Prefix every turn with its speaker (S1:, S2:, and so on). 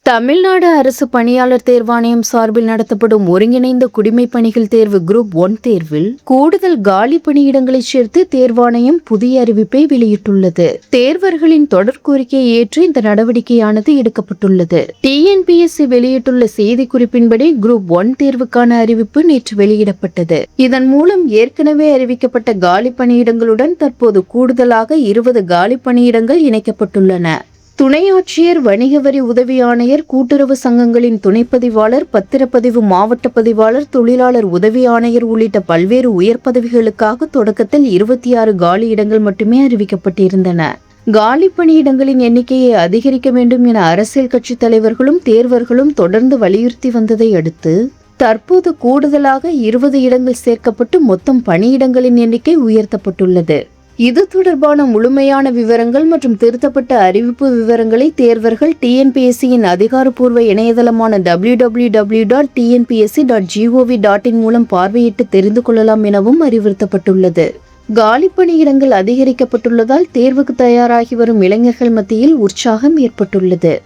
S1: தமிழ்நாடு அரசு பணியாளர் தேர்வாணையம் சார்பில் நடத்தப்படும் ஒருங்கிணைந்த குடிமைப் பணிகள் தேர்வு குரூப் 1 தேர்வில் கூடுதல் காலி பணியிடங்களை சேர்த்து தேர்வாணையம் புதிய அறிவிப்பை வெளியிட்டுள்ளது. தேர்வர்களின் தொடர் கோரிக்கையை ஏற்று இந்த நடவடிக்கையானது எடுக்கப்பட்டுள்ளது. டிஎன்பிஎஸ்சி வெளியிட்டுள்ள செய்திக்குறிப்பின்படி குரூப் 1 தேர்வுக்கான அறிவிப்பு நேற்று வெளியிடப்பட்டது. இதன் மூலம் ஏற்கனவே அறிவிக்கப்பட்ட காலி பணியிடங்களுடன் தற்போது கூடுதலாக 20 காலி பணியிடங்கள் இணைக்கப்பட்டுள்ளன. துணை ஆட்சியர், வணிக வரி உதவி ஆணையர், கூட்டுறவு சங்கங்களின் துணைப்பதிவாளர், பத்திரப்பதிவு மாவட்ட பதிவாளர், தொழிலாளர் உதவி ஆணையர் உள்ளிட்ட பல்வேறு உயர் பதவிகளுக்காக தொடக்கத்தில் 26 காலி இடங்கள் மட்டுமே அறிவிக்கப்பட்டிருந்தன. காலி பணியிடங்களின் எண்ணிக்கையை அதிகரிக்க வேண்டும் என அரசியல் கட்சித் தலைவர்களும் தேர்வர்களும் தொடர்ந்து வலியுறுத்தி வந்ததை அடுத்து தற்போது கூடுதலாக 20 இடங்கள் சேர்க்கப்பட்டு மொத்தம் பணியிடங்களின் எண்ணிக்கை உயர்த்தப்பட்டுள்ளது. இது தொடர்பான முழுமையான விவரங்கள் மற்றும் திருத்தப்பட்ட அறிவிப்பு விவரங்களை தேர்வர்கள் டிஎன்பிஎஸ்சியின் அதிகாரப்பூர்வ இணையதளமான www.tnpsc.gov.in மூலம் பார்வையிட்டு தெரிந்து கொள்ளலாம் எனவும் அறிவுறுத்தப்பட்டுள்ளது. காலி பணியிடங்கள் அதிகரிக்கப்பட்டுள்ளதால் தேர்வுக்கு தயாராகி வரும் இளைஞர்கள் மத்தியில் உற்சாகம் ஏற்பட்டுள்ளது.